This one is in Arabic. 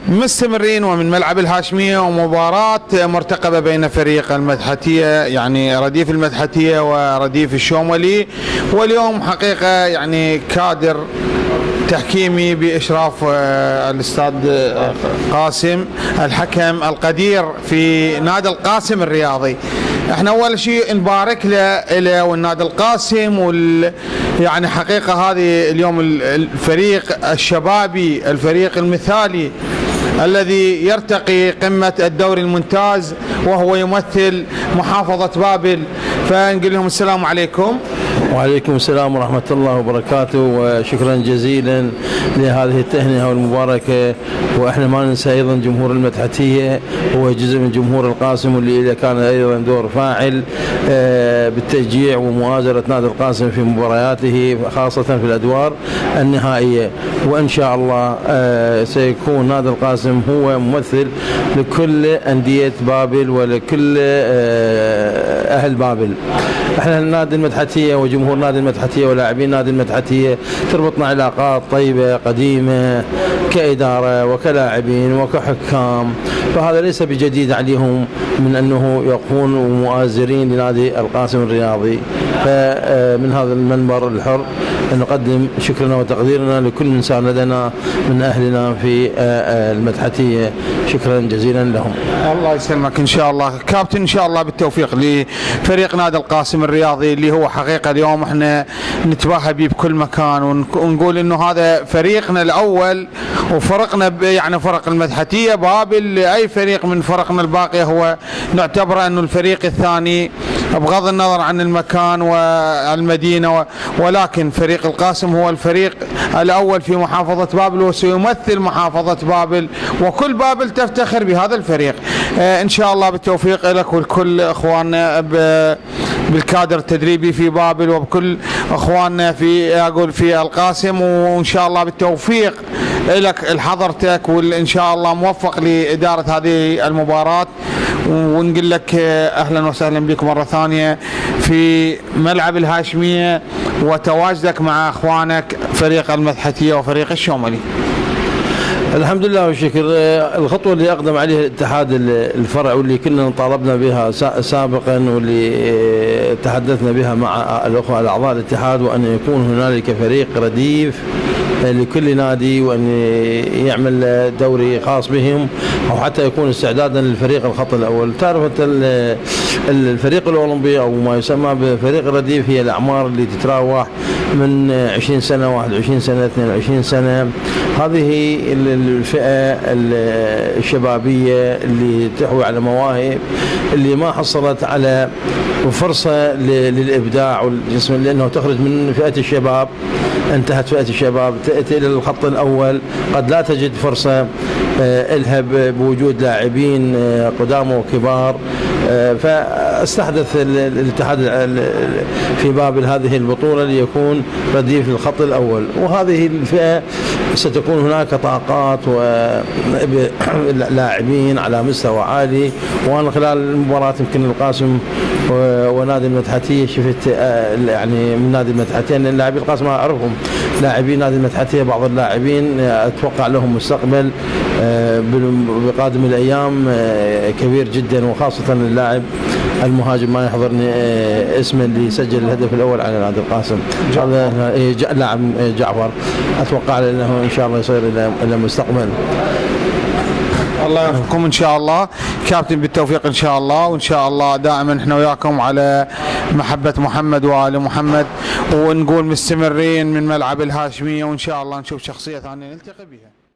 مستمرين ومن ملعب الهاشمية، ومباراة مرتقبة بين فريق المدحتية يعني رديف المدحتية ورديف الشوملي. واليوم حقيقة يعني كادر تحكيمي بإشراف الأستاذ قاسم الحكم القدير في نادي القاسم الرياضي. احنا اول شيء نبارك له والنادي القاسم يعني حقيقة هذه اليوم الفريق الشبابي، الفريق المثالي الذي يرتقي قمة الدوري الممتاز وهو يمثل محافظة بابل. فنقول لهم السلام عليكم. وعليكم السلام ورحمة الله وبركاته، وشكرا جزيلا لهذه التهنئة المباركة. وإحنا ما ننسى أيضا جمهور المدحتية، هو جزء من جمهور القاسم واللي كان أيضا دور فاعل بالتشجيع ومؤازرة نادي القاسم في مبارياته خاصة في الأدوار النهائية. وإن شاء الله سيكون نادي القاسم هو ممثل لكل أندية بابل ولكل أهل بابل. احنا نادي المدحتية وجمهور نادي المدحتية ولاعبين نادي المدحتية تربطنا علاقات طيبة قديمة كإدارة وكلاعبين وكحكام، فهذا ليس بجديد عليهم من أنه يكونوا مؤازرين لنادي القاسم الرياضي. فمن هذا المنبر الحر نقدم شكرنا وتقديرنا لكل إنسان لدينا من أهلنا في المدحتية، شكرا جزيلا لهم. الله يسلمك. إن شاء الله كابتن، إن شاء الله بالتوفيق لفريق نادي القاسم الرياضي اللي هو حقيقة اليوم احنا نتباهى به بكل مكان، ونقول إنه هذا فريقنا الأول، وفرقنا يعني فرق المدحتية بابل أي فريق من فرقنا الباقية هو نعتبره أنه الفريق الثاني بغض النظر عن المكان والمدينة، ولكن فريق القاسم هو الفريق الأول في محافظة بابل وسيمثل محافظة بابل، وكل بابل تفتخر بهذا الفريق. إن شاء الله بالتوفيق لك ولكل إخواننا بالكادر التدريبي في بابل وبكل إخواننا في القاسم، وإن شاء الله بالتوفيق لك لحضرتك، وإن شاء الله موفق لإدارة هذه المباراة. ونقول لك أهلا وسهلا بك مرة ثانية في ملعب الهاشمية وتواجدك مع أخوانك فريق المدحتية وفريق الشوملي. الحمد لله والشكر. الخطوة اللي أقدم عليها الاتحاد الفرع واللي كنا طالبنا بها سابقا واللي تحدثنا بها مع الأخوة الأعضاء الاتحاد، وأن يكون هنالك فريق رديف لكل نادي وأن يعمل دوري خاص بهم، أو حتى يكون استعدادا للفريق الخط الأول. تعرف أنت الفريق الأولمبي أو ما يسمى بفريق الرديف هي الأعمار اللي تتراوح من 20 سنة 21 سنة 22 سنة. هذه الفئة الشبابية اللي تحوي على مواهب اللي ما حصلت على فرصة للإبداع والجسم، لأنه تخرج من فئة الشباب، انتهت فئة الشباب تأتي إلى الخط الأول، قد لا تجد فرصة إلها بوجود لاعبين قدامى وكبار. فاستحدث الاتحاد في بابل هذه البطولة ليكون رديف للخط الأول، وهذه الفئة ستكون هناك طاقات ولاعبين على مستوى عالي. وأنا خلال المباراة يمكن القاسم ونادي المدحتية شفت يعني من نادي المدحتية، لأن لاعبي القاسم ما أعرفهم، لاعبين نادي المدحتية بعض اللاعبين أتوقع لهم مستقبل بقادم الأيام كبير جدا، وخاصة اللاعب المهاجم ما يحضرني اسمه اللي سجل الهدف الأول على نادي القاسم، لاعب جعفر، أتوقع أنه إن شاء الله يصير إلى مستقبل. الله يوفقكم إن شاء الله كابتن، بالتوفيق إن شاء الله، وإن شاء الله دائما إحنا وياكم على محبة محمد وآل محمد، ونقول مستمرين من ملعب الهاشمية، وإن شاء الله نشوف شخصية ثانية نلتقي بها.